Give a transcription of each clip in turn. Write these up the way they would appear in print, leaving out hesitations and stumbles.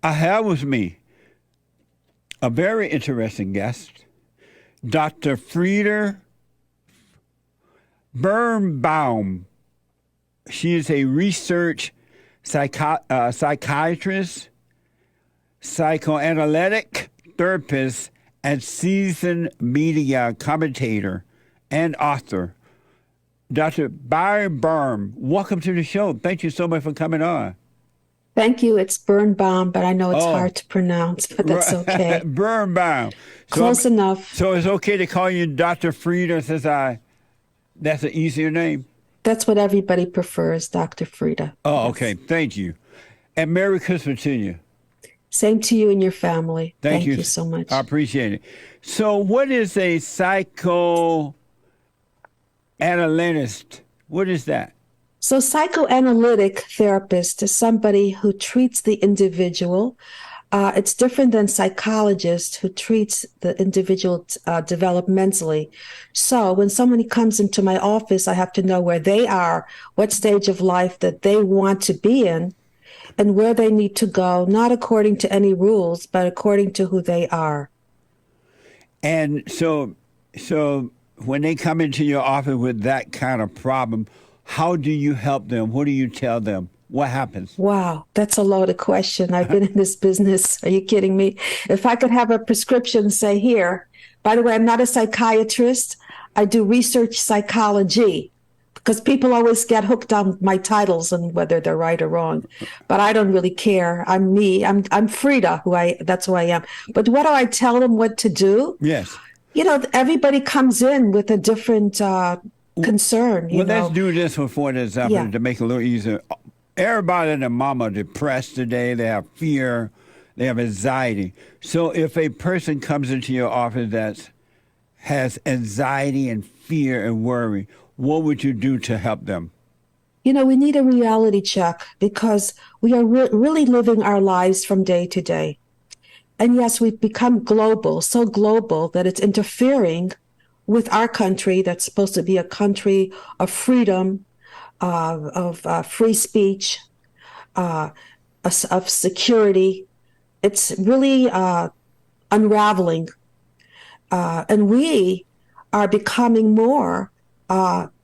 I have with me a very interesting guest, Dr. Frieda Birnbaum. She is a research psychiatrist, psychoanalytic therapist, and seasoned media commentator and author. Dr. Birnbaum, welcome to the show. Thank you so much for coming on. Thank you. It's Birnbaum, but I know it's hard to pronounce, but that's okay. Birnbaum. Close enough. So it's okay to call you Dr. Frieda since that's an easier name? That's what everybody prefers, Dr. Frieda. Oh, Yes. okay. Thank you. And Merry Christmas to you. Same to you and your family. Thank you so much. I appreciate it. So what is a psychoanalyst? What is that? So psychoanalytic therapist is somebody who treats the individual. It's different than psychologist who treats the individual developmentally. So when somebody comes into my office, I have to know where they are, what stage of life that they want to be in, and where they need to go, not according to any rules, but according to who they are. And so when they come into your office with that kind of problem, how do you help them? What do you tell them? What happens? Wow, that's a loaded question. I've been in this business. Are you kidding me? If I could have a prescription, say here, by the way, I'm not a psychiatrist. I do research psychology because people always get hooked on my titles and whether they're right or wrong. But I don't really care. I'm me. I'm Frieda, that's who I am. But what do I tell them what to do? Yes. You know, everybody comes in with a different concern. Let's do this for an example to make it a little easier. Everybody and their mama are depressed today. They have fear. They have anxiety. So if a person comes into your office that has anxiety and fear and worry, what would you do to help them? You know, we need a reality check because we are really living our lives from day to day. And yes, we've become global, so global that it's interfering with our country that's supposed to be a country of freedom, of free speech, of security. It's really unraveling. And we are becoming more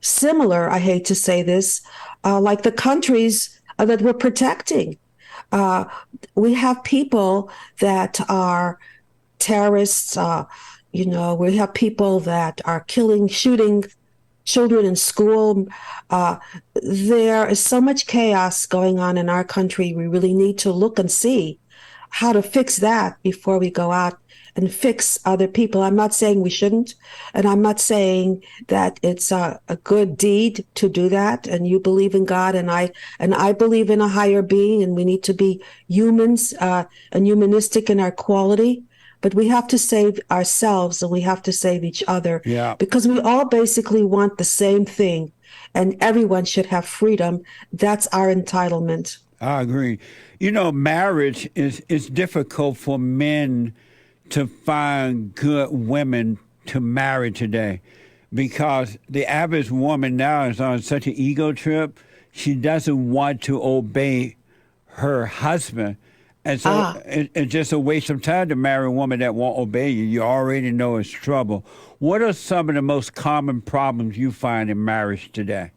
similar, I hate to say this, like the countries that we're protecting. We have people that are terrorists, we have people that are shooting children in school. There is so much chaos going on in our country. We really need to look and see how to fix that before we go out and fix other people. I'm not saying we shouldn't, and I'm not saying that it's a good deed to do that. And you believe in God, and I believe in a higher being, and we need to be humans and humanistic in our quality. But we have to save ourselves and we have to save each other because we all basically want the same thing and everyone should have freedom. That's our entitlement. I agree. You know, marriage is difficult for men to find good women to marry today because the average woman now is on such an ego trip. She doesn't want to obey her husband. And so it's just a waste of time to marry a woman that won't obey you. You already know it's trouble. What are some of the most common problems you find in marriage today?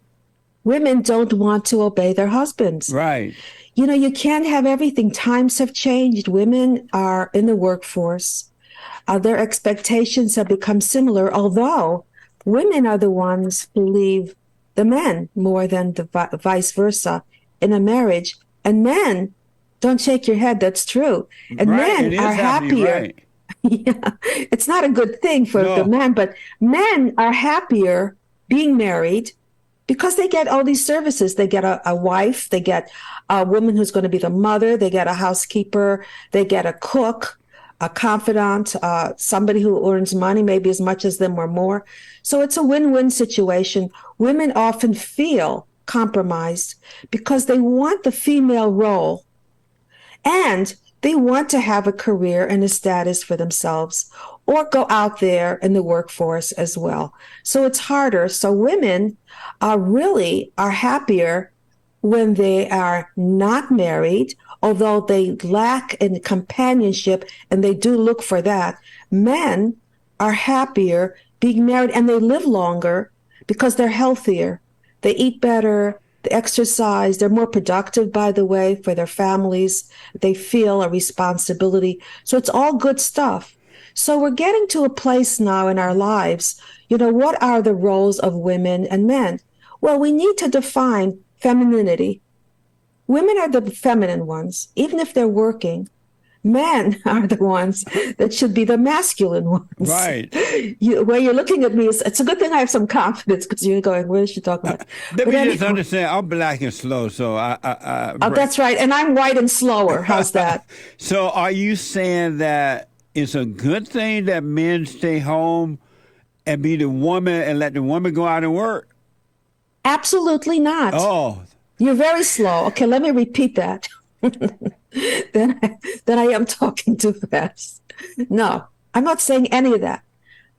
Women don't want to obey their husbands. Right. You know, you can't have everything. Times have changed. Women are in the workforce. Their expectations have become similar, although women are the ones who leave the men more than the vice versa in a marriage. And men, don't shake your head, that's true. And men are happier. Right. Yeah, it's not a good thing for the men, but men are happier being married because they get all these services. They get a wife, they get a woman who's going to be the mother, they get a housekeeper, they get a cook, a confidant, somebody who earns money, maybe as much as them or more. So it's a win-win situation. Women often feel compromised because they want the female role and they want to have a career and a status for themselves or go out there in the workforce as well. So it's harder. So women are happier when they are not married although they lack in companionship and they do look for that, men are happier being married and they live longer because they're healthier. They eat better, they exercise, they're more productive, by the way, for their families. They feel a responsibility. So it's all good stuff. So we're getting to a place now in our lives, what are the roles of women and men? Well, we need to define femininity. Women are the feminine ones, even if they're working. Men are the ones that should be the masculine ones. Right. Where you're looking at me, it's a good thing I have some confidence because you're going, what is she talking about? Let me just understand. I'm black and slow, so Oh, that's right. And I'm white and slower. How's that? So are you saying that it's a good thing that men stay home and be the woman and let the woman go out and work? Absolutely not. Oh. You're very slow. Okay, let me repeat that. then I am talking too fast. No, I'm not saying any of that.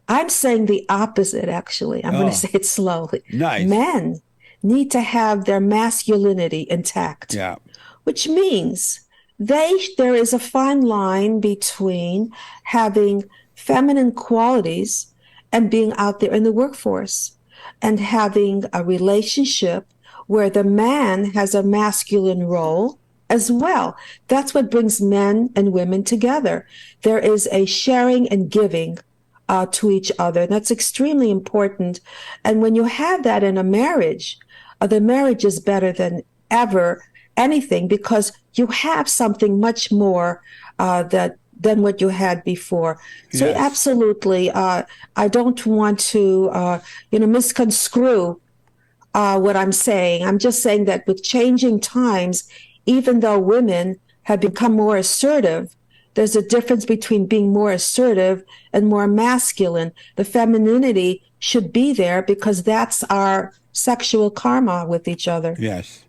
I'm saying the opposite, actually. I'm going to say it slowly. Nice. Men need to have their masculinity intact. Yeah. Which means there is a fine line between having feminine qualities and being out there in the workforce and having a relationship where the man has a masculine role as well. That's what brings men and women together. There is a sharing and giving to each other. And that's extremely important. And when you have that in a marriage, the marriage is better than ever anything because you have something much more than what you had before. So yes. Absolutely, I don't want to misconstrue what I'm saying. I'm just saying that with changing times, even though women have become more assertive, there's a difference between being more assertive and more masculine. The femininity should be there because that's our sexual karma with each other. Yes.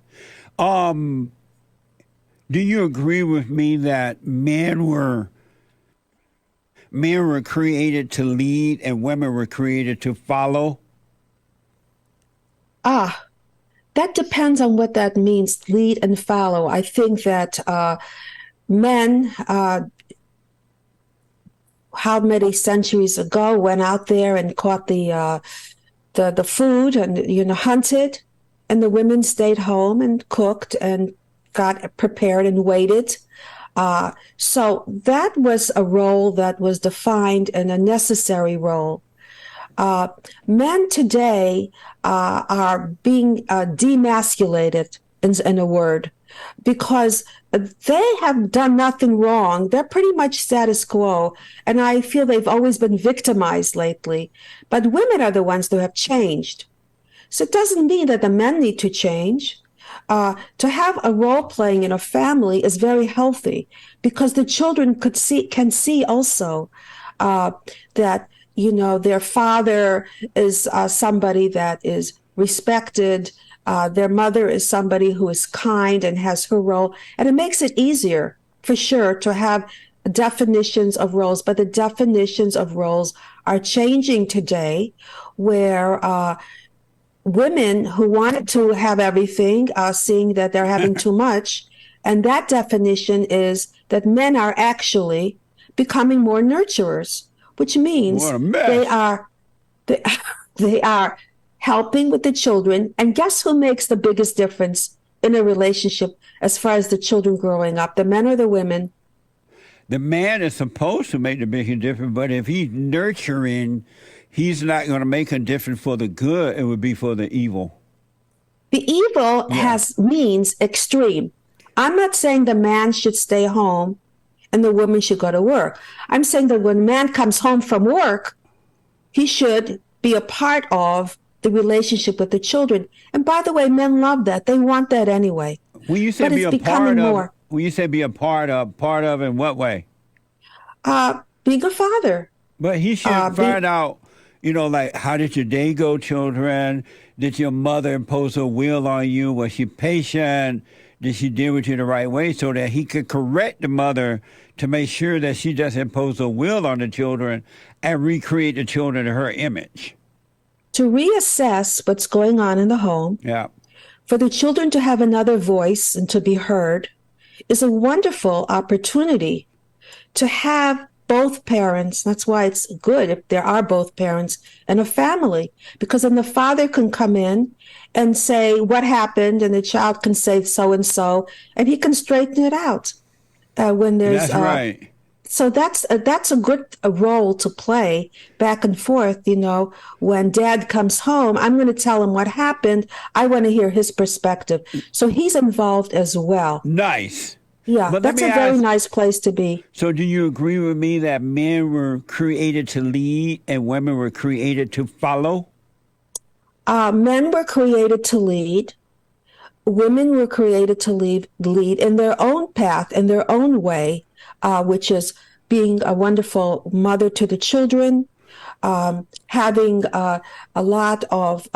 Do you agree with me that men were created to lead and women were created to follow? That depends on what that means, lead and follow. I think that men, how many centuries ago, went out there and caught the food and hunted, and the women stayed home and cooked and got prepared and waited. So that was a role that was defined and a necessary role. Men today are being demasculated, in a word, because they have done nothing wrong. They're pretty much status quo, and I feel they've always been victimized lately. But women are the ones who have changed. So it doesn't mean that the men need to change. To have a role playing in a family is very healthy because the children can see also that their father is somebody that is respected. Their mother is somebody who is kind and has her role. And it makes it easier, for sure, to have definitions of roles. But the definitions of roles are changing today where women who wanted to have everything are seeing that they're having too much. And that definition is that men are actually becoming more nurturers, which means they are helping with the children. And guess who makes the biggest difference in a relationship as far as the children growing up, the men or the women? The man is supposed to make the biggest difference, but if he's nurturing, he's not going to make a difference for the good. It would be for the evil. The evil means extreme. I'm not saying the man should stay home and the woman should go to work. I'm saying that when a man comes home from work, he should be a part of the relationship with the children. And by the way, men love that. They want that anyway. When you say but be it's a part of, more. When you say be a part of in what way? Being a father. But he should find out, like, how did your day go, children? Did your mother impose her will on you? Was she patient? Did she deal with you the right way so that he could correct the mother to make sure that she doesn't impose her will on the children and recreate the children in her image? To reassess what's going on in the home. Yeah. For the children to have another voice and to be heard. is a wonderful opportunity to have both parents. That's why it's good if there are both parents and a family, because then the father can come in and say what happened, and the child can say so and he can straighten it out when there's That's right. so that's a good role to play back and forth. When dad comes home, I'm going to tell him what happened. I want to hear his perspective. So he's involved as well. Nice. Yeah, But let that's me a very ask, nice place to be. so do you agree with me that men were created to lead and women were created to follow? Men were created to lead. Women were created to lead in their own path, in their own way, which is being a wonderful mother to the children, having a lot of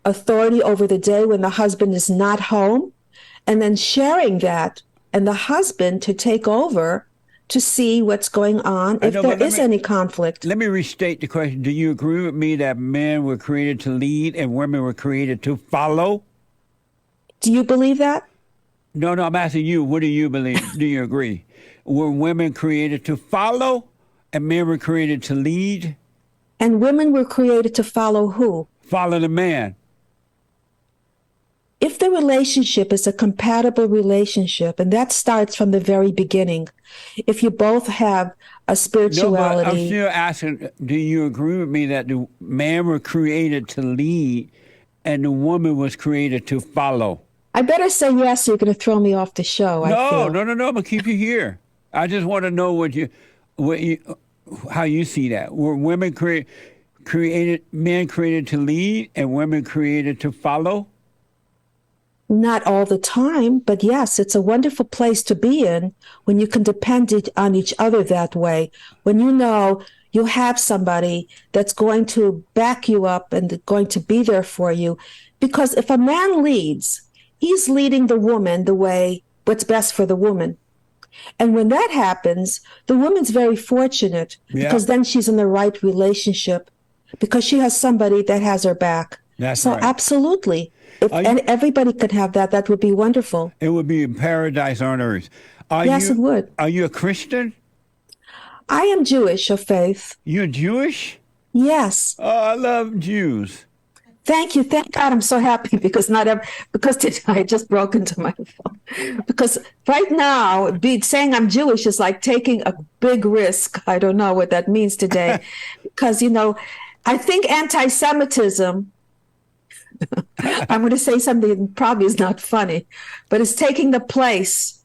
authority over the day when the husband is not home, and then sharing that, and the husband to take over to see what's going on if know, there but is any conflict. let me restate the question. Do you agree with me that men were created to lead and women were created to follow? Do you believe that? No, I'm asking you. What do you believe? Do you agree? Were women created to follow and men were created to lead? And women were created to follow who? Follow the man. If the relationship is a compatible relationship, and that starts from the very beginning, if you both have a spirituality. No, but I'm still asking, do you agree with me that the man were created to lead and the woman was created to follow? I better say yes, you're going to throw me off the show. No, I'm gonna keep you here. I just want to know how you see that. Were women created, men created to lead and women created to follow? Not all the time, but yes, it's a wonderful place to be in when you can depend on each other that way. When you have somebody that's going to back you up and going to be there for you. Because if a man leads, he's leading the woman the way what's best for the woman. And when that happens, the woman's very fortunate because then she's in the right relationship because she has somebody that has her back. That's so right. Absolutely. And everybody could have that. That would be wonderful. It would be paradise on earth. Yes, it would. Are you a Christian? I am Jewish of faith. You're Jewish? Yes. Oh, I love Jews. Thank you. Thank God. I'm so happy because I just broke into my phone. Because right now, saying I'm Jewish is like taking a big risk. I don't know what that means today. Because, I think anti-Semitism, I'm going to say something that probably is not funny, but it's taking the place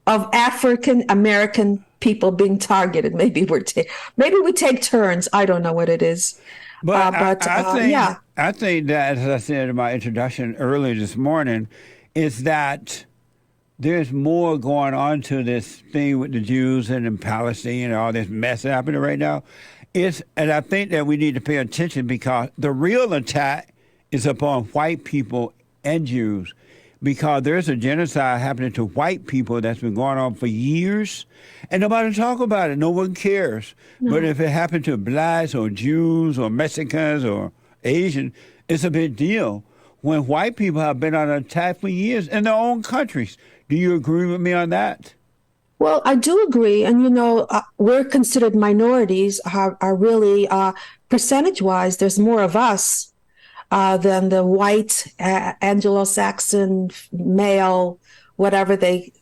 of African American people being targeted. Maybe we take turns. I don't know what it is. I think that, as I said in my introduction earlier this morning, is that there's more going on to this thing with the Jews and in Palestine and all this mess happening right now. And I think that we need to pay attention because the real attack is upon white people and Jews, because there's a genocide happening to white people that's been going on for years, and nobody talk about it. No one cares. No. But if it happened to blacks or Jews or Mexicans or Asian, it's a big deal. When white people have been on attack for years in their own countries. Do you agree with me on that? Well, I do agree. And, we're considered minorities are really percentage-wise, there's more of us than the white Anglo-Saxon male, whatever they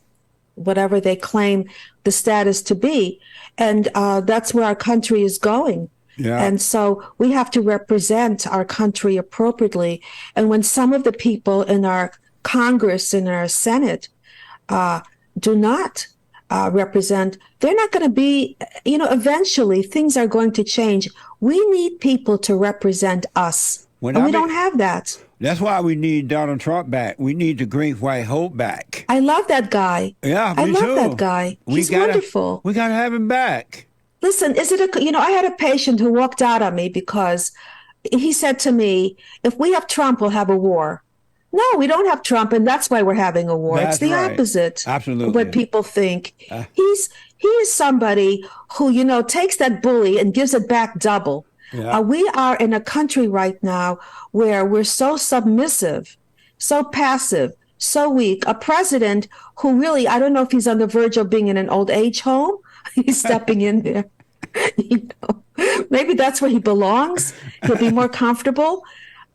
claim the status to be. And that's where our country is going. Yeah. And so we have to represent our country appropriately. And when some of the people in our Congress and our Senate do not represent, they're not going to be, eventually things are going to change. We need people to represent us. And we don't have that. That's why we need Donald Trump back. We need the great white hope back. I love that guy. Yeah, me too. I love that guy. He's wonderful. We got to have him back. Listen, I had a patient who walked out on me because he said to me, if we have Trump, we'll have a war. No, we don't have Trump, and that's why we're having a war. It's the opposite. Absolutely. Of what people think. He is somebody who, takes that bully and gives it back double. Yeah. We are in a country right now where we're so submissive, so passive, so weak. A president who really, I don't know if he's on the verge of being in an old age home. He's stepping in there. Maybe that's where he belongs. He'll be more comfortable.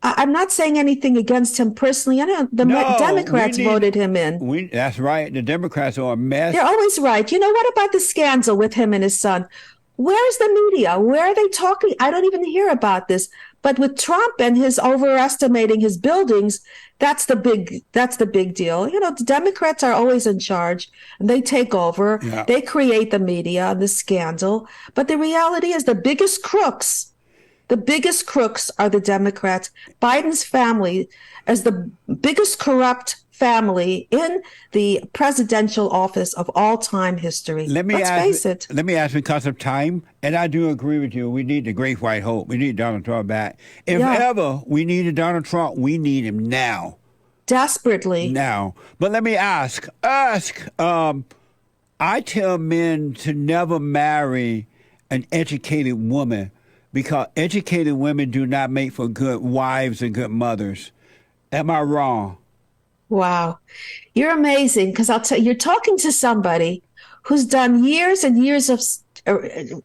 I'm not saying anything against him personally. I know the Democrats voted him in. That's right. The Democrats are a mess. They're always right. What about the scandal with him and his son? Where's the media? Where are they talking? I don't even hear about this. But with Trump and his overestimating his buildings, that's the big deal. The Democrats are always in charge and they take over. Yeah. They create the media, the scandal. But the reality is the biggest crooks are the Democrats. Biden's family is the biggest corrupt family in the presidential office of all time history. Let's face it. Let me ask, because of time, and I do agree with you, we need the great white hope. We need Donald Trump back. If ever we needed Donald Trump, we need him now. Desperately. Now. But let me ask, I tell men to never marry an educated woman, because educated women do not make for good wives and good mothers. Am I wrong? Wow. You're amazing, because I'll tell you, you're talking to somebody who's done years and years of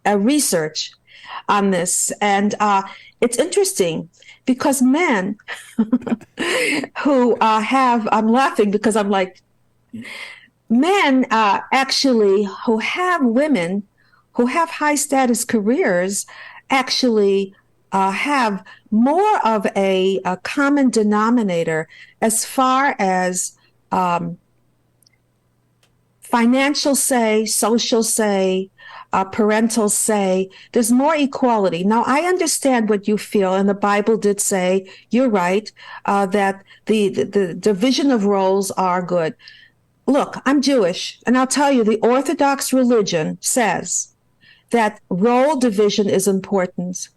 research on this. And it's interesting because men who I'm laughing because I'm like, men actually who have women who have high status careers actually have more of a common denominator as far as financial say, social say, parental say. There's more equality. Now, I understand what you feel, and the Bible did say, you're right, that the division of roles are good. Look, I'm Jewish, and I'll tell you, the Orthodox religion says that role division is important.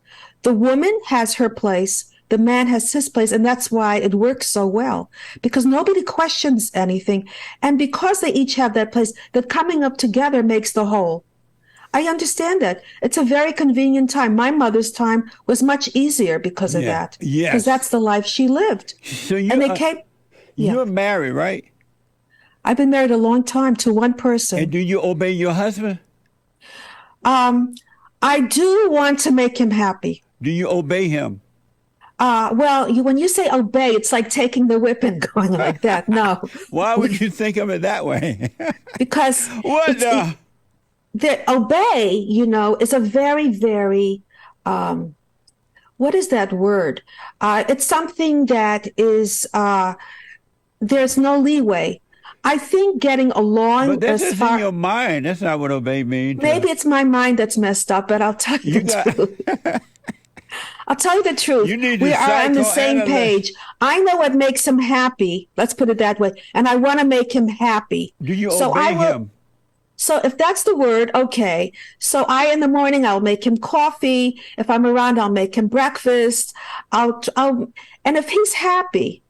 The woman has her place, the man has his place, and that's why it works so well, because nobody questions anything. And because they each have that place, that coming up together makes the whole. I understand that. It's a very convenient time. My mother's time was much easier because of that. Yes. Because that's the life she lived. So you're married, right? I've been married a long time to one person. And do you obey your husband? I do want to make him happy. Do you obey him? Well, when you say obey, it's like taking the whip and going like that. No. Why would you think of it that way? Because what? Obey, is a very, very, what is that word? It's something that is, there's no leeway. I think getting along but that's just in your mind. That's not what obey means. Maybe it's my mind that's messed up, but I'll tell you the truth. I'll tell you the truth. We are on the same page. I know what makes him happy. Let's put it that way. And I want to make him happy. Do you obey him? So if that's the word, okay. So in the morning, I'll make him coffee. If I'm around, I'll make him breakfast. And if he's happy,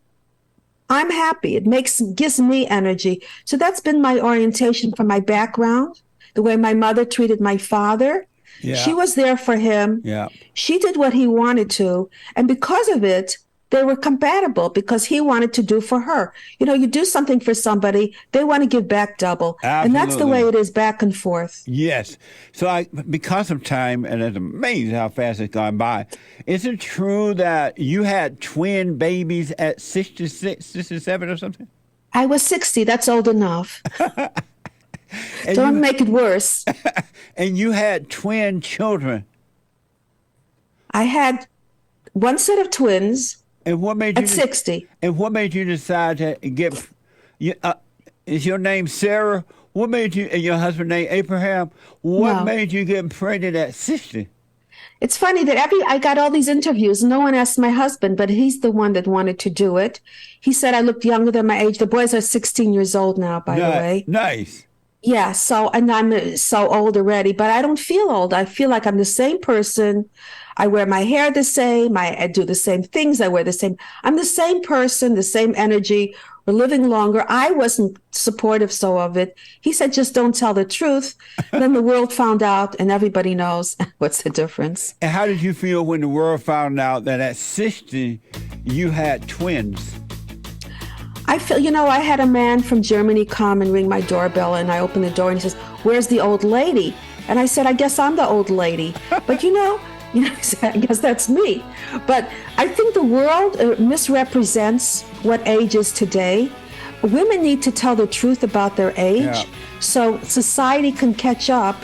I'm happy. It gives me energy. So that's been my orientation from my background, the way my mother treated my father. Yeah. She was there for him. Yeah. She did what he wanted to. And because of it, they were compatible because he wanted to do for her. You do something for somebody, they want to give back double. Absolutely. And that's the way it is back and forth. Yes. So because of time, and it's amazing how fast it's gone by, is it true that you had twin babies at 66, 67 or something? I was 60. That's old enough. Don't make it worse. And you had twin children. I had one set of twins. And what made you at 60? And what made you decide to get? Is your name Sarah? What made you? And your husband named Abraham? What made you get pregnant at 60? It's funny that I got all these interviews. No one asked my husband, but he's the one that wanted to do it. He said I looked younger than my age. The boys are 16 years old now, by the way. Nice. Yeah. And I'm so old already, but I don't feel old. I feel like I'm the same person. I wear my hair the same. I do the same things. I wear the same. I'm the same person, the same energy. We're living longer. I wasn't supportive of it. He said, just don't tell the truth. Then the world found out and everybody knows what's the difference. And how did you feel when the world found out that at 60 you had twins? I feel, I had a man from Germany come and ring my doorbell, and I opened the door and he says, "Where's the old lady?" And I said, "I guess I'm the old lady." But I said, I guess that's me. But I think the world misrepresents what age is today. Women need to tell the truth about their age so society can catch up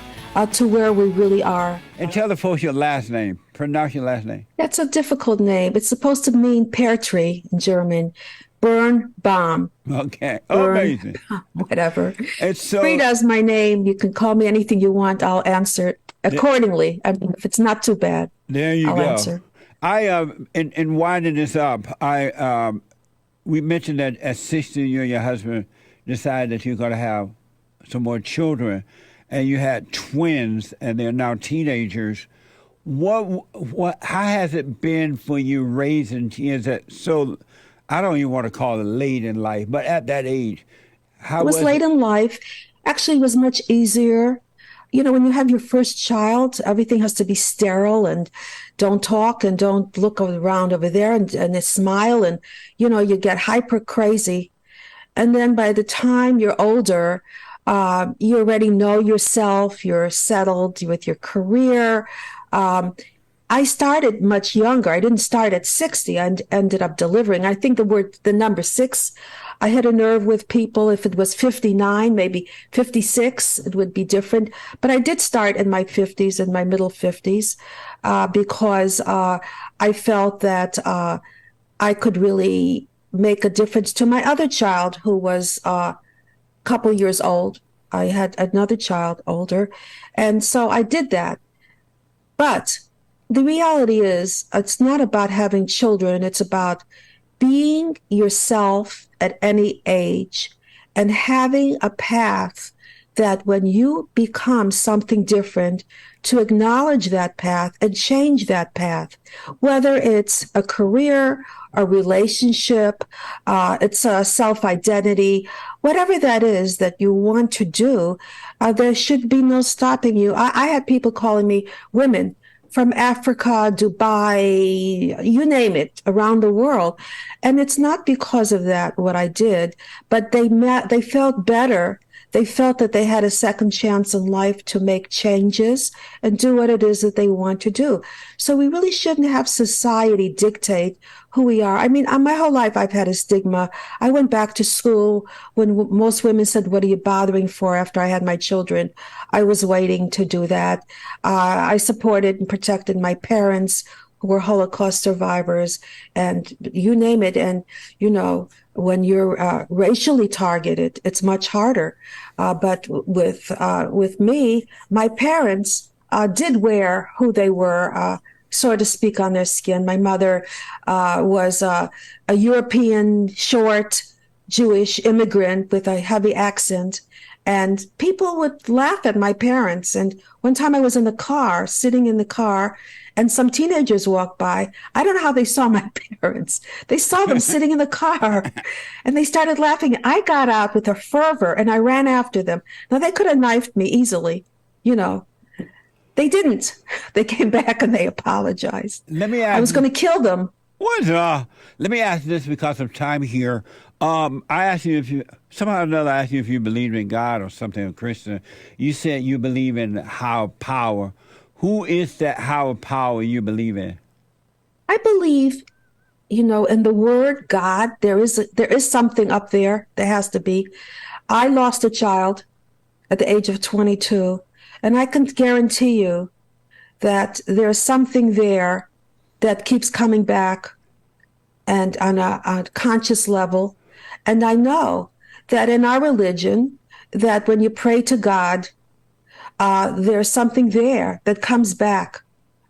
to where we really are. And tell the folks your last name. Pronounce your last name. That's a difficult name. It's supposed to mean pear tree in German. Birnbaum. Okay. Amazing. Whatever. It's so Frieda's my name. You can call me anything you want. I'll answer it accordingly. I mean, if it's not too bad, there you I'll go. answer. In winding this up, we mentioned that at 60, you and your husband decided that you're going to have some more children, and you had twins, and they're now teenagers. How has it been for you raising kids I don't even want to call it late in life, but at that age, how it was late in life. Actually, it was much easier. When you have your first child, everything has to be sterile and don't talk and don't look around over there and smile and, you get hyper crazy. And then by the time you're older, you already know yourself, you're settled with your career. I started much younger. I didn't start at 60. I ended up delivering. I think the number 6, I hit a nerve with people. If it was 59, maybe 56, it would be different. But I did start in my 50s, in my middle 50s, because I felt that I could really make a difference to my other child who was a couple years old. I had another child older. And so I did that. But the reality is, it's not about having children. It's about being yourself at any age and having a path that when you become something different, to acknowledge that path and change that path, whether it's a career, a relationship, it's a self-identity, whatever that is that you want to do, there should be no stopping you. I had people calling me women from Africa, Dubai, you name it, around the world. And it's not because of that, what I did, but they felt better. They felt that they had a second chance in life to make changes and do what it is that they want to do. So we really shouldn't have society dictate who we are. I mean, my whole life I've had a stigma. I went back to school when most women said, "What are you bothering for?" After I had my children, I was waiting to do that. I supported and protected my parents who were Holocaust survivors, and you name it. And, when you're racially targeted, it's much harder. But with me, my parents did wear who they were, so to speak, on their skin. My mother was a European, short, Jewish immigrant with a heavy accent. And people would laugh at my parents. And one time I was in the car, sitting in the car, and some teenagers walked by. I don't know how they saw my parents. They saw them sitting in the car and they started laughing. I got out with a fervor and I ran after them. Now, they could have knifed me easily, They didn't. They came back and they apologized. I was going to kill them. Let me ask this because of time here. I asked you if you, somehow or another, I asked you if you believed in God or something, a Christian. You said you believe in higher power. Who is that higher power you believe in? I believe, in the word God. There is something up there. There has to be. I lost a child at the age of 22, and I can guarantee you that there's something there that keeps coming back and on a conscious level. And I know that in our religion, that when you pray to God, there's something there that comes back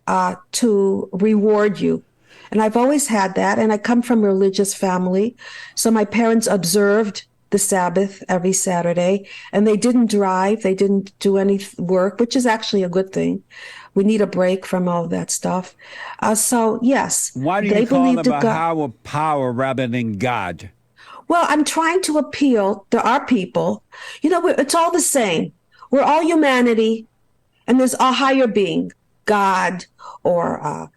to reward you. And I've always had that. And I come from a religious family. So my parents observed the Sabbath every Saturday, and they didn't drive. They didn't do any work, which is actually a good thing. We need a break from all of that stuff. So, yes. Why do you call them a higher power rather than God? Well, I'm trying to appeal to our people. It's all the same. We're all humanity, and there's a higher being, God, or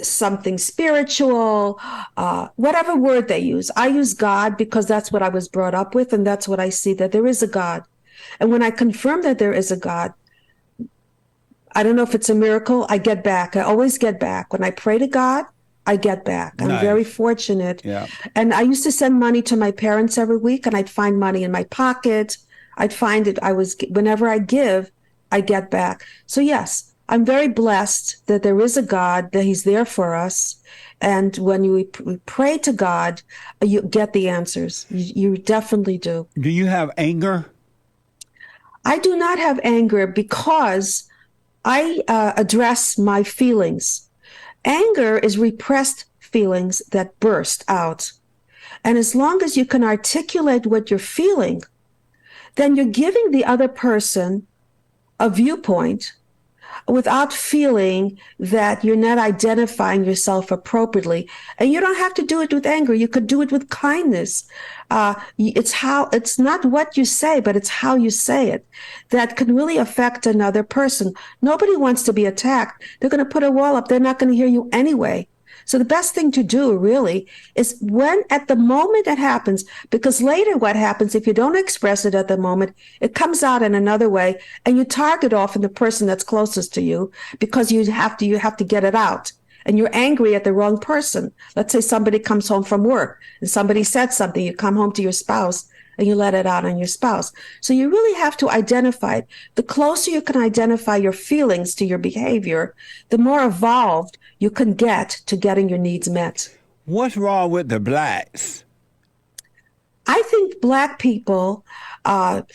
something spiritual, whatever word they use. I use God because that's what I was brought up with, and that's what I see, that there is a God. And when I confirm that there is a God, I don't know if it's a miracle, I get back. I always get back. When I pray to God, I get back. I'm Nice. very fortunate. Yeah. And I used to send money to my parents every week, and I'd find money in my pocket. I'd find it. Whenever I give, I get back. So yes, I'm very blessed that there is a God, that he's there for us. And when we pray to God, you get the answers. You definitely do. Do you have anger? I do not have anger because I address my feelings. Anger is repressed feelings that burst out. And as long as you can articulate what you're feeling, then you're giving the other person a viewpoint without feeling that you're not identifying yourself appropriately. And you don't have to do it with anger. You could do it with kindness. It's not what you say, but it's how you say it that can really affect another person. Nobody wants to be attacked. They're going to put a wall up. They're not going to hear you anyway. So the best thing to do really is when at the moment it happens, because later what happens if you don't express it at the moment, it comes out in another way and you target often the person that's closest to you because you have to get it out. And you're angry at the wrong person. Let's say somebody comes home from work and somebody said something, you come home to your spouse and you let it out on your spouse. So you really have to identify it. The closer you can identify your feelings to your behavior, the more evolved you can get to getting your needs met. What's wrong with the blacks? I think Black people, are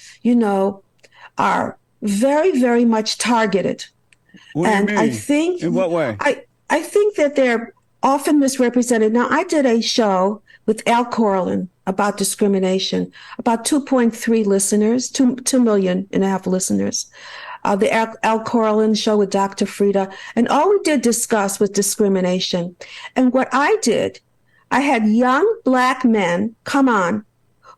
very, very much targeted. What and do you mean? I think In what way? I think that they're often misrepresented. Now, I did a show with Al Corlin about discrimination, about 2.3 listeners, 2.5 million listeners. The Al Corlin show with Dr. Frieda. And all we did discuss was discrimination. And what I did, I had young Black men come on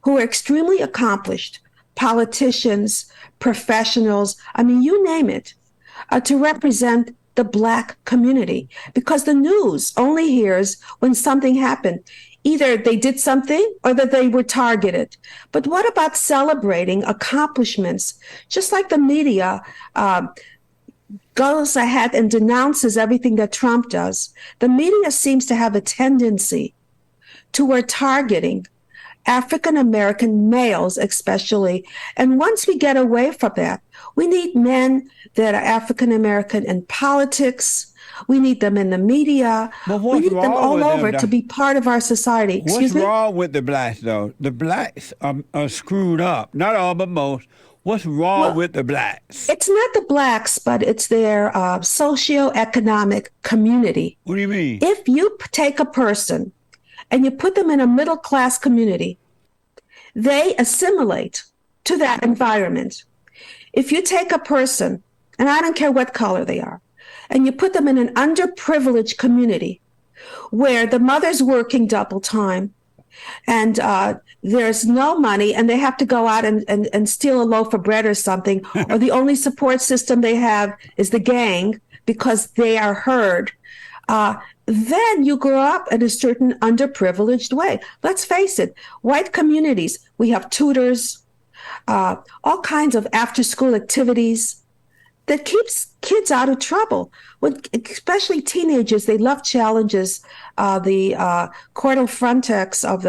who were extremely accomplished, politicians, professionals, I mean, you name it, to represent the Black community, because the news only hears when something happened. Either they did something or that they were targeted. But what about celebrating accomplishments? Just like the media goes ahead and denounces everything that Trump does, the media seems to have a tendency toward targeting African-American males especially. And once we get away from that, we need men that are African-American in politics. We need them in the media. We need them all over to be part of our society. What's wrong with the blacks, though? The blacks are screwed up. Not all, but most. What's wrong with the blacks? It's not the blacks, but it's their socioeconomic community. What do you mean? If you take a person and you put them in a middle-class community, they assimilate to that environment. If you take a person, and I don't care what color they are, and you put them in an underprivileged community where the mother's working double time and there's no money and they have to go out and steal a loaf of bread or something, or the only support system they have is the gang because they are heard, then you grow up in a certain underprivileged way. Let's face it, white communities, we have tutors, all kinds of after-school activities that keeps kids out of trouble. When, especially teenagers, they love challenges. The frontal cortex of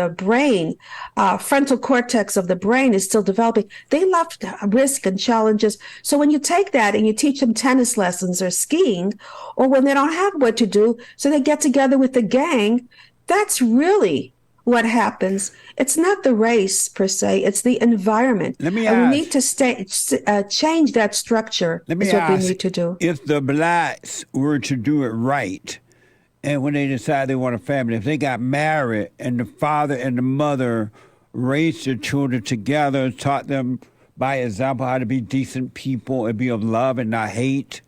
the brain is still developing. They love risk and challenges. So when you take that and you teach them tennis lessons or skiing, or when they don't have what to do, so they get together with the gang, that's really what happens. It's not the race per se, it's the environment. Let me and ask, we need to change that structure. Let me is what ask, we need to do. If the blacks were to do it right, and when they decide they want a family, if they got married and the father and the mother raised their children together, taught them by example how to be decent people and be of love and not hate,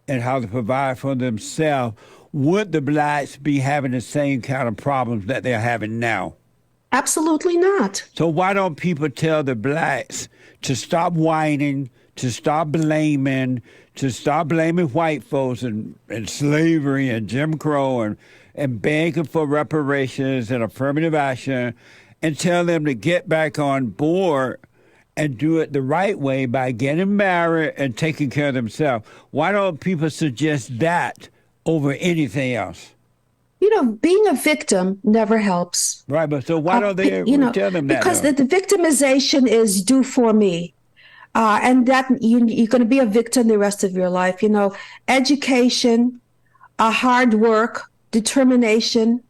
and how to provide for themselves, would the blacks be having the same kind of problems that they're having now? Absolutely not. So why don't people tell the blacks to stop whining, to stop blaming white folks and slavery and Jim Crow and begging for reparations and affirmative action, and tell them to get back on board and do it the right way by getting married and taking care of themselves. Why don't people suggest that over anything else? Being a victim never helps. Right, but so why don't they tell them that? Because the victimization is do for me. And that you're going to be a victim the rest of your life. Education, hard work, determination,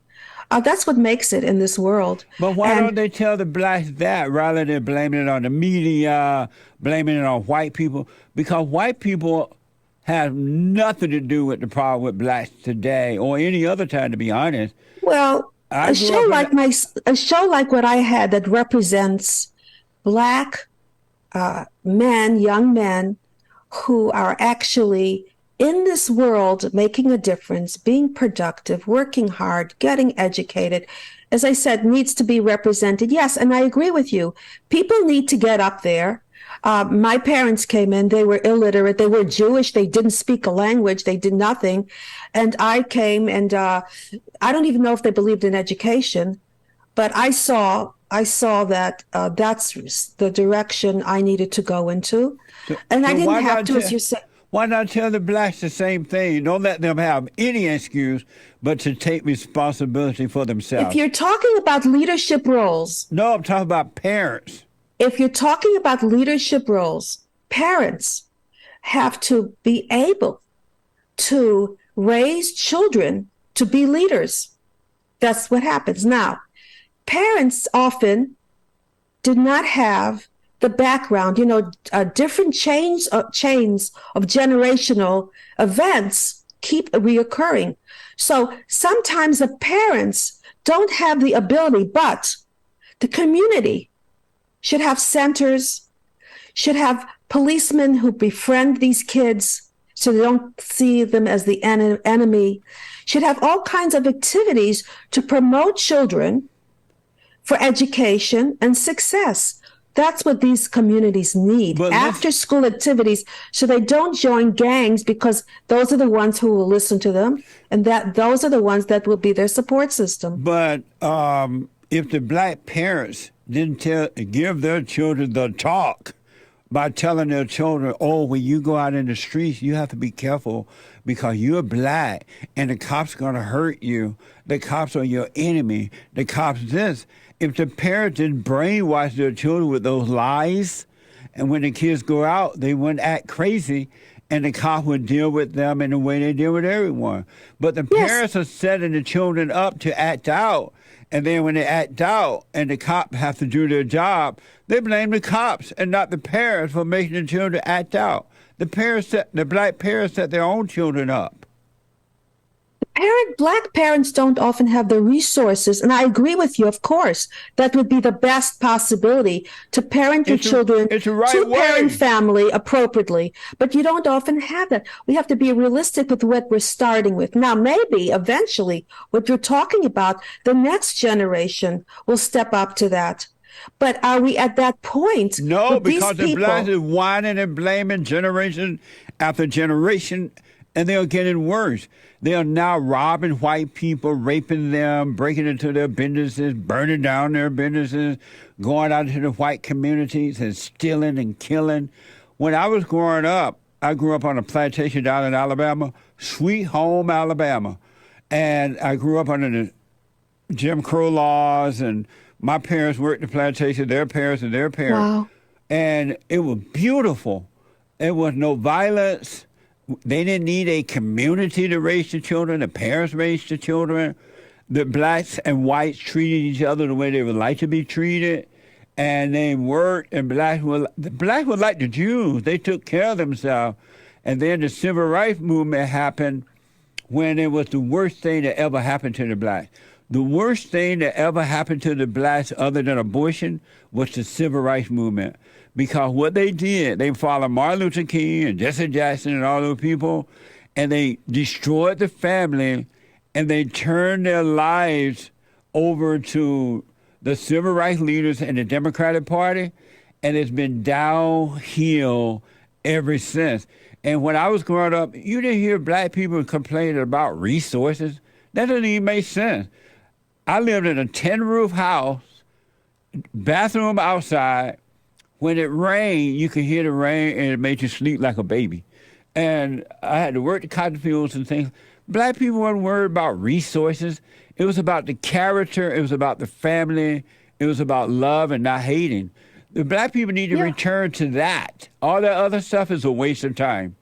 that's what makes it in this world. But why don't they tell the blacks that rather than blaming it on the media, blaming it on white people? Because white people have nothing to do with the problem with blacks today or any other time, to be honest. Well, a show like what I had that represents black men, young men who are actually in this world making a difference, being productive, working hard, getting educated, as I said, needs to be represented. Yes, and I agree with you. People need to get up there. My parents came in, they were illiterate, they were Jewish, they didn't speak a language, they did nothing. And I came and I don't even know if they believed in education, but I saw that that's the direction I needed to go into. And I didn't have to, as you said. Why not tell the blacks the same thing? Don't let them have any excuse but to take responsibility for themselves. If you're talking about leadership roles. No, I'm talking about parents. If you're talking about leadership roles, parents have to be able to raise children to be leaders. That's what happens. Now, parents often did not have the background, different chains of generational events keep reoccurring. So sometimes the parents don't have the ability, but the community should have centers, should have policemen who befriend these kids so they don't see them as the enemy, should have all kinds of activities to promote children for education and success. That's what these communities need, after-school activities, so they don't join gangs, because those are the ones who will listen to them, and those are the ones that will be their support system. But if the black parents didn't give their children the talk by telling their children, when you go out in the streets, you have to be careful because you're black and the cops are going to hurt you. The cops are your enemy. The cops this. If the parents didn't brainwash their children with those lies, and when the kids go out, they wouldn't act crazy, and the cop would deal with them in the way they deal with everyone. But the parents are setting the children up to act out, and then when they act out and the cop have to do their job, they blame the cops and not the parents for making the children act out. The black parents set their own children up. Black parents don't often have the resources, and I agree with you, of course. That would be the best possibility to parent your children, to parent family appropriately. But you don't often have that. We have to be realistic with what we're starting with. Now, maybe eventually what you're talking about, the next generation will step up to that. But are we at that point? No, because the blacks are whining and blaming generation after generation, and they're getting worse. They are now robbing white people, raping them, breaking into their businesses, burning down their businesses, going out into the white communities and stealing and killing. When I was growing up, I grew up on a plantation down in Alabama, Sweet Home, Alabama. And I grew up under the Jim Crow laws, and my parents worked the plantation, their parents and their parents. Wow. And it was beautiful. There was no violence. They didn't need a community to raise the children. The parents raised the children. The blacks and whites treated each other the way they would like to be treated. And they worked, and the blacks were like the Jews. They took care of themselves. And then the civil rights movement happened when it was the worst thing that ever happened to the blacks. The worst thing that ever happened to the blacks other than abortion was the civil rights movement. Because what they did, they followed Martin Luther King and Jesse Jackson and all those people, and they destroyed the family, and they turned their lives over to the civil rights leaders and the Democratic Party, and it's been downhill ever since. And when I was growing up, you didn't hear black people complaining about resources. That doesn't even make sense. I lived in a tin roof house, bathroom outside. When it rained, you could hear the rain and it made you sleep like a baby. And I had to work the cotton fields and things. Black people weren't worried about resources. It was about the character. It was about the family. It was about love and not hating. The black people need to return to that. All that other stuff is a waste of time.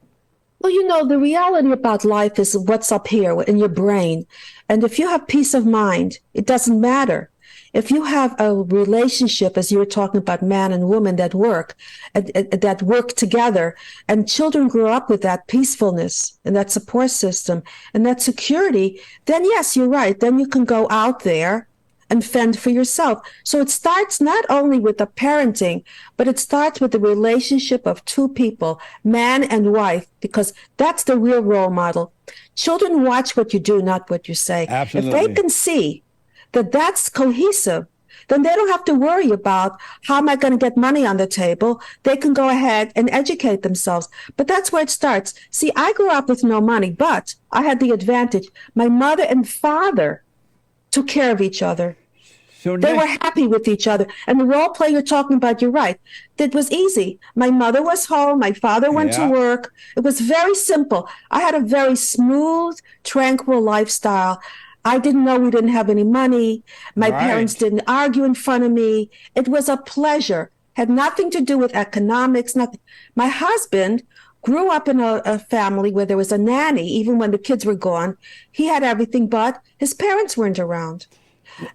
Well, the reality about life is what's up here in your brain. And if you have peace of mind, it doesn't matter. If you have a relationship, as you were talking about, man and woman that work together, and children grow up with that peacefulness and that support system and that security, then yes, you're right. Then you can go out there and fend for yourself. So it starts not only with the parenting, but it starts with the relationship of two people, man and wife, because that's the real role model. Children watch what you do, not what you say. Absolutely. If they can see that that's cohesive, then they don't have to worry about how am I going to get money on the table. They can go ahead and educate themselves. But that's where it starts. See, I grew up with no money, but I had the advantage. My mother and father took care of each other. So they were happy with each other. And the role play you're talking about, you're right. It was easy. My mother was home. My father went to work. It was very simple. I had a very smooth, tranquil lifestyle. I didn't know we didn't have any money. My parents didn't argue in front of me. It was a pleasure. Had nothing to do with economics, nothing. My husband grew up in a family where there was a nanny, even when the kids were gone. He had everything, but his parents weren't around.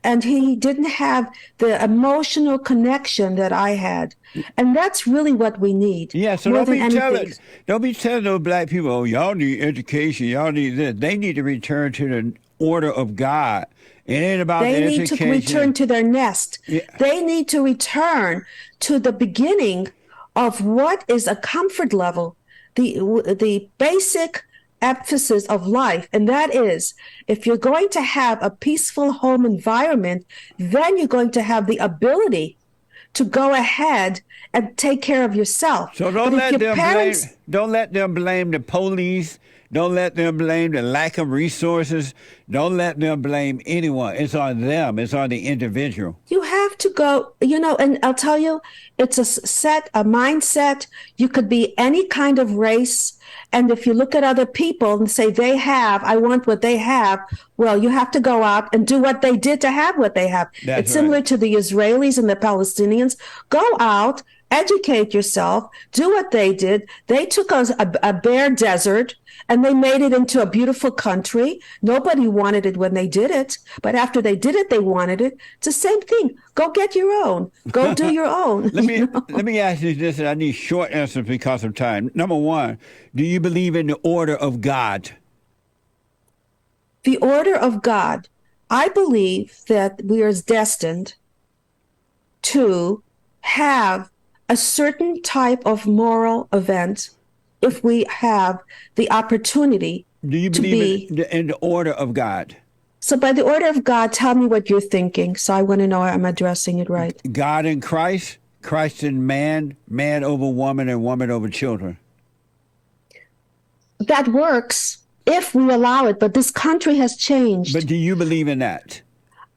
And he didn't have the emotional connection that I had. And that's really what we need. Yeah, so don't be telling those black people, oh, y'all need education, y'all need this. They need to return to the order of God. It ain't about the education. They need to return to their nest. Yeah. They need to return to the beginning of what is a comfort level, the basic emphasis of life. And that is, if you're going to have a peaceful home environment, then you're going to have the ability to go ahead and take care of yourself. So don't let them blame the police. Don't let them blame the lack of resources. Don't let them blame anyone. It's on them. It's on the individual. You have to go, and I'll tell you, it's a mindset. You could be any kind of race. And if you look at other people and say I want what they have, well, you have to go out and do what they did to have what they have. It's similar to the Israelis and the Palestinians. Go out, educate yourself, do what they did. They took a bare desert and they made it into a beautiful country. Nobody wanted it when they did it, but after they did it, they wanted it. It's the same thing. Go get your own. Go do your own. Let me ask you this, and I need short answers because of time. Number one, do you believe in the order of God? The order of God. I believe that we are destined to have a certain type of moral event if we have the opportunity. Do you believe in the order of God? So by the order of God, tell me what you're thinking. So I want to know I'm addressing it right. God in Christ, Christ in man, man over woman, and woman over children. That works if we allow it, but this country has changed. But do you believe in that?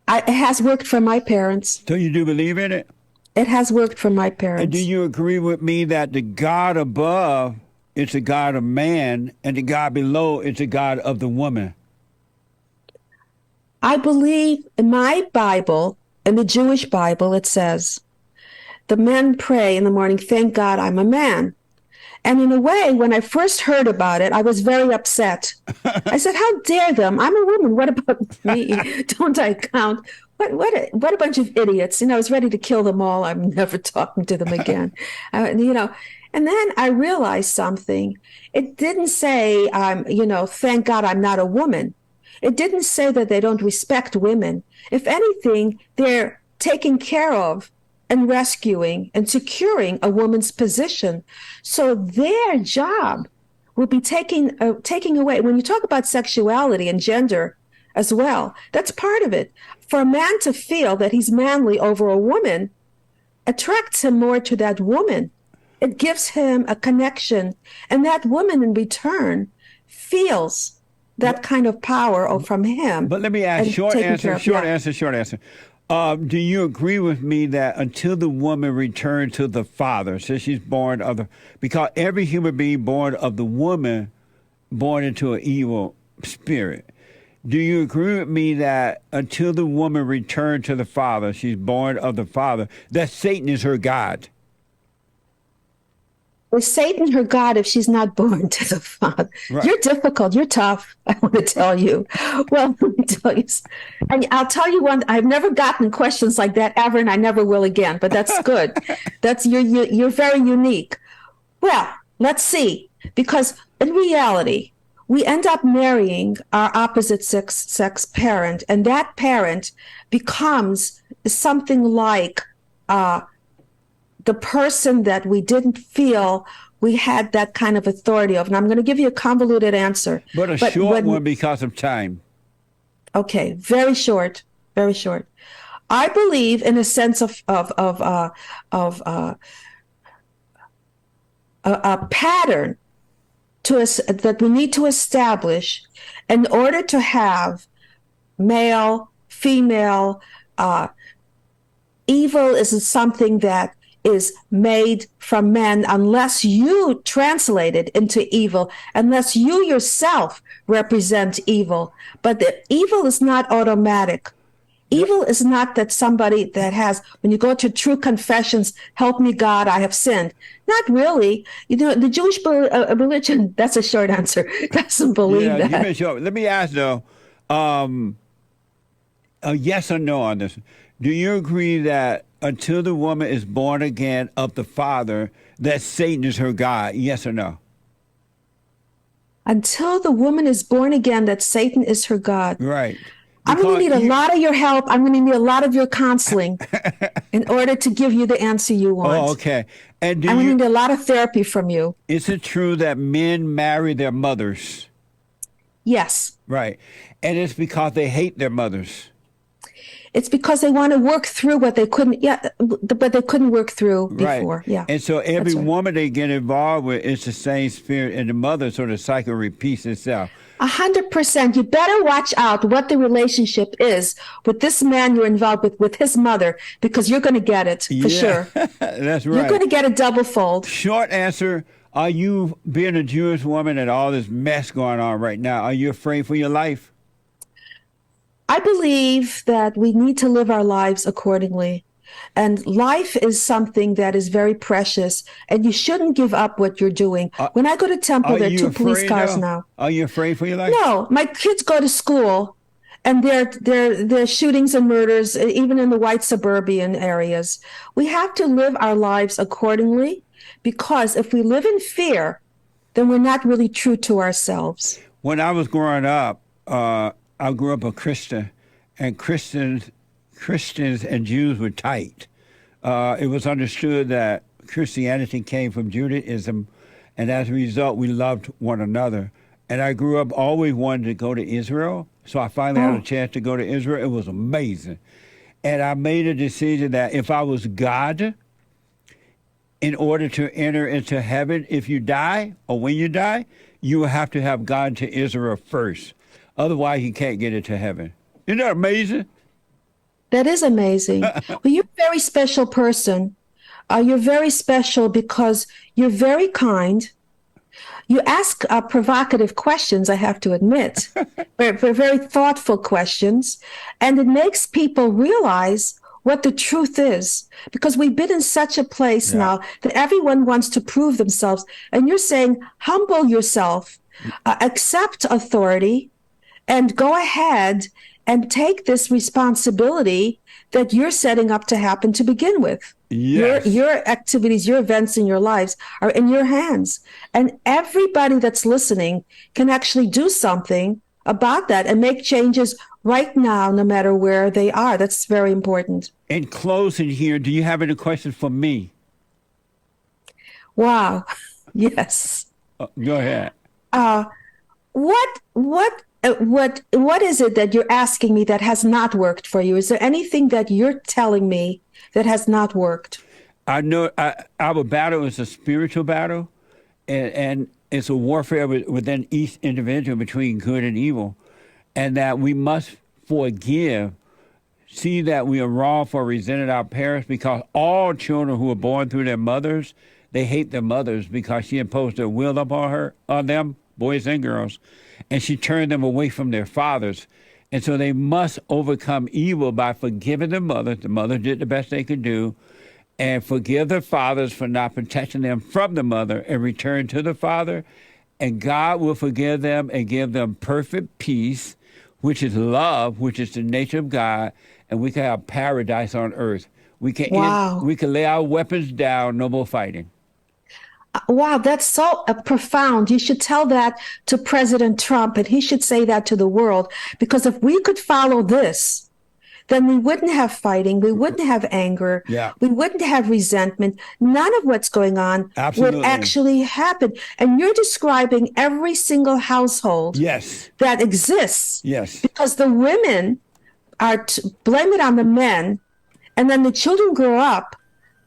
It has worked for my parents. So you do believe in it? It has worked for my parents. And do you agree with me that the God above is the God of man and the God below is the God of the woman? I believe in my Bible, in the Jewish Bible, it says, the men pray in the morning, thank God I'm a man. And in a way, when I first heard about it, I was very upset. I said, how dare them? I'm a woman. What about me? Don't I count? What a bunch of idiots. I was ready to kill them all. I'm never talking to them again. And then I realized something. It didn't say, thank God I'm not a woman. It didn't say that they don't respect women. If anything, they're taking care of and rescuing and securing a woman's position. So their job will be taking away. When you talk about sexuality and gender as well, that's part of it. For a man to feel that he's manly over a woman attracts him more to that woman. It gives him a connection. And that woman in return feels that kind of power from him. But let me ask, and short taking answer, care of- short yeah. answer, short answer. Do you agree with me that until the woman returns to the father, since she's born of the, because every human being born of the woman, born into an evil spirit. Do you agree with me that until the woman returns to the father, she's born of the father, that Satan is her God? Is Satan her God if she's not born to the Father? Right. You're difficult. You're tough. I want to tell you. Well, let me tell you. And I'll tell you one. I've never gotten questions like that ever, and I never will again. But that's good. That's you're very unique. Well, let's see. Because in reality, we end up marrying our opposite sex parent, and that parent becomes something like the person that we didn't feel we had that kind of authority of. And I'm going to give you a convoluted answer. But short one because of time. Okay, very short, very short. I believe in a sense of a pattern that we need to establish in order to have male, female. Evil is something that is made from men unless you translate it into evil, unless you yourself represent evil. But the evil is not automatic. Evil is not that somebody that has, when you go to true confessions, help me God, I have sinned. Not really. You know, the Jewish religion, that's a short answer, doesn't believe that. Give me a short. Let me ask though, a yes or no on this. Do you agree that until the woman is born again of the Father, that Satan is her God? Yes or no? Until the woman is born again, that Satan is her God. Right. I'm going to need a lot of your help. I'm going to need a lot of your counseling in order to give you the answer you want. Oh, okay. And I'm going to need a lot of therapy from you. Is it true that men marry their mothers? Yes. Right. And it's because they hate their mothers. It's because they want to work through what they couldn't, but they couldn't work through before. Right. Yeah. And so every woman they get involved with is the same spirit, and the mother sort of cycle repeats itself. 100%. You better watch out what the relationship is with this man you're involved with his mother, because you're going to get it for sure. That's right. You're going to get a double fold. Short answer. Are you, being a Jewish woman and all this mess going on right now, are you afraid for your life? I believe that we need to live our lives accordingly. And life is something that is very precious, and you shouldn't give up what you're doing. When I go to temple, there are 2 police cars now. Are you afraid for your life? No, my kids go to school, and there are shootings and murders, even in the white suburban areas. We have to live our lives accordingly, because if we live in fear, then we're not really true to ourselves. When I was growing up, I grew up a Christian, and Christians and Jews were tight. It was understood that Christianity came from Judaism, and as a result, we loved one another. And I grew up always wanting to go to Israel, so I finally had a chance to go to Israel. It was amazing. And I made a decision that if I was God, in order to enter into heaven, if you die, or when you die, you will have to have gone to Israel first. Otherwise, you can't get into heaven. Isn't that amazing? That is amazing. Well, you're a very special person. You're very special because you're very kind. You ask provocative questions, I have to admit, very thoughtful questions. And it makes people realize what the truth is, because we've been in such a place now that everyone wants to prove themselves. And you're saying, humble yourself, accept authority, and go ahead and take this responsibility that you're setting up to happen to begin with. Yes. Your activities, your events in your lives are in your hands. And everybody that's listening can actually do something about that and make changes right now, no matter where they are. That's very important. In closing here, do you have any questions for me? Wow. Yes. Go ahead. What is it that you're asking me that has not worked for you? Is there anything that you're telling me that has not worked? I know our battle is a spiritual battle, and it's a warfare within each individual between good and evil, and that we must forgive, see that we are wrong for resenting our parents, because all children who are born through their mothers, they hate their mothers because she imposed her will on them, boys and girls, and she turned them away from their fathers. And so they must overcome evil by forgiving their mothers. The mother did the best they could do, and forgive their fathers for not protecting them from the mother, and return to the father. And God will forgive them and give them perfect peace, which is love, which is the nature of God, and we can have paradise on earth. We can we can lay our weapons down, no more fighting. Wow, that's so profound. You should tell that to President Trump, and he should say that to the world, because if we could follow this, then we wouldn't have fighting, we wouldn't have anger, we wouldn't have resentment. None of what's going on would actually happen. And you're describing every single household that exists. Yes. Because the women are blame it on the men, and then the children grow up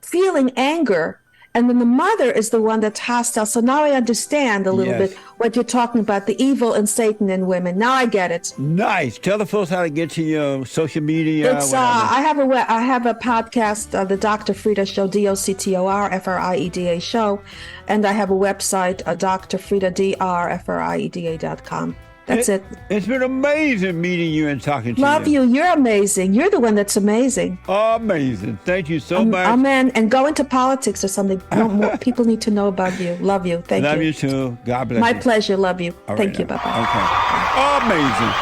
feeling anger. And then the mother is the one that's hostile. So now I understand a little bit what you're talking about, the evil and Satan in women. Now I get it. Nice. Tell the folks how to get to your social media. It's I have a podcast, the Dr. Frieda Show, DOCTOR, Show, and I have a website, drfrieda.com. That's it. It's been amazing meeting you and talking to you. Love you. You're amazing. You're the one that's amazing. Amazing. Thank you so much. Amen. And go into politics or something. More people need to know about you. Love you. Thank you. Love you too. God bless you. My pleasure. Love you. All Thank right you. now. Bye-bye. Okay. Amazing.